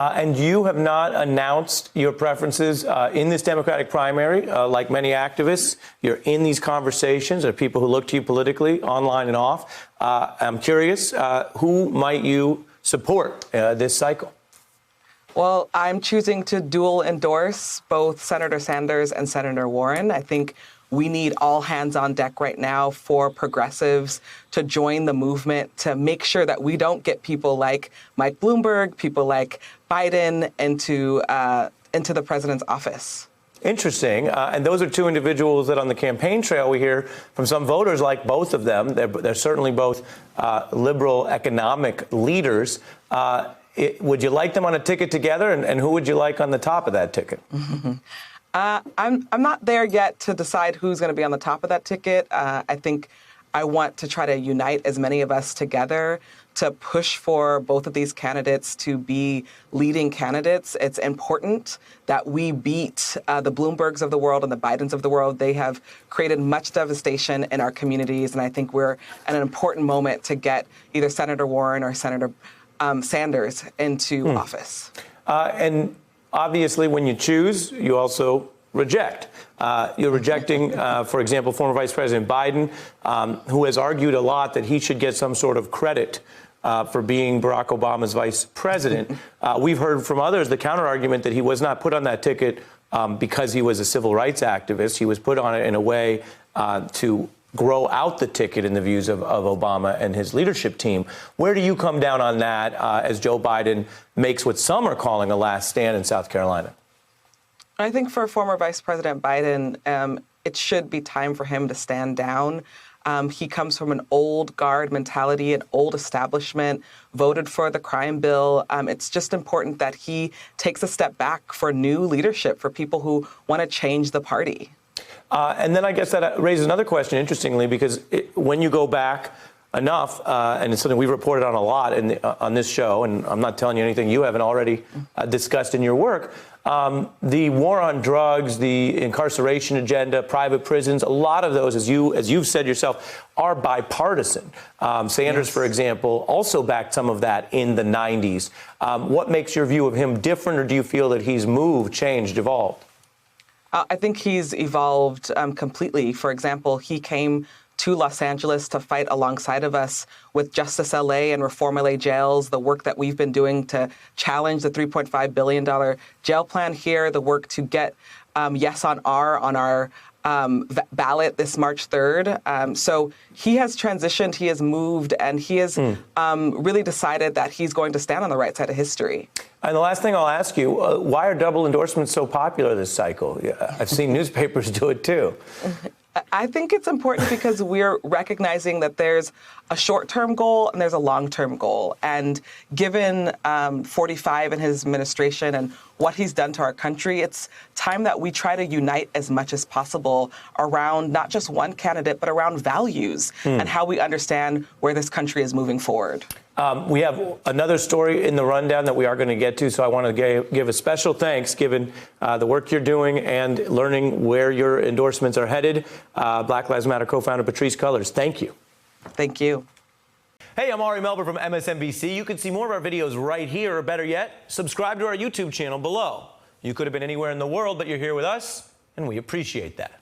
And you have not announced your preferences in this Democratic primary. Like many activists, you're in these conversations. There are people who look to you politically, online and off. I'm curious, who might you support this cycle? Well, I'm choosing to dual endorse both Senator Sanders and Senator Warren. I think we need all hands on deck right now for progressives to join the movement to make sure that we don't get people like Mike Bloomberg, people like Biden into the president's office. Interesting. And those are two individuals that on the campaign trail we hear from some voters like both of them. They're certainly both liberal economic leaders. Would you like them on a ticket together? And who would you like on the top of that ticket? I'm not there yet to decide who's going to be on the top of that ticket. I think I want to try to unite as many of us together to push for both of these candidates to be leading candidates. It's important that we beat the Bloombergs of the world and the Bidens of the world. They have created much devastation in our communities, and I think we're at an important moment to get either Senator Warren or Senator Sanders into office. And obviously, when you choose, you also reject. You're rejecting, for example, former Vice President Biden, who has argued a lot that he should get some sort of credit for being Barack Obama's vice president. We've heard from others the counterargument that he was not put on that ticket because he was a civil rights activist. He was put on it in a way to grow out the ticket in the views of Obama and his leadership team. Where do you come down on that as Joe Biden makes what some are calling a last stand in South Carolina? I think for former Vice President Biden, it should be time for him to stand down. He comes from an old guard mentality, an old establishment, voted for the crime bill. It's just important that he takes a step back for new leadership, for people who want to change the party. And then I guess that raises another question, interestingly, because when you go back enough, and it's something we've reported on a lot on this show, and I'm not telling you anything you haven't already discussed in your work, the war on drugs, the incarceration agenda, private prisons, a lot of those, as you've said yourself, are bipartisan. Sanders, for example, also backed some of that in the 90s. What makes your view of him different, or do you feel that he's moved, changed, evolved? I think he's evolved completely. For example, he came to Los Angeles to fight alongside of us with Justice LA and Reform LA jails, the work that we've been doing to challenge the $3.5 billion jail plan here, the work to get yes on our ballot this March 3rd. So he has transitioned, he has moved, and he has really decided that he's going to stand on the right side of history. And the last thing I'll ask you, why are double endorsements so popular this cycle? I've seen newspapers do it too. I think it's important because we're recognizing that there's a short-term goal and there's a long-term goal. And given 45 and his administration and what he's done to our country, it's time that we try to unite as much as possible around not just one candidate, but around values and how we understand where this country is moving forward. We have another story in the rundown that we are going to get to, so I want to give a special thanks, given the work you're doing and learning where your endorsements are headed. Black Lives Matter co-founder Patrisse Cullors, thank you. Thank you. Hey, I'm Ari Melber from MSNBC. You can see more of our videos right here, or better yet, subscribe to our YouTube channel below. You could have been anywhere in the world, but you're here with us, and we appreciate that.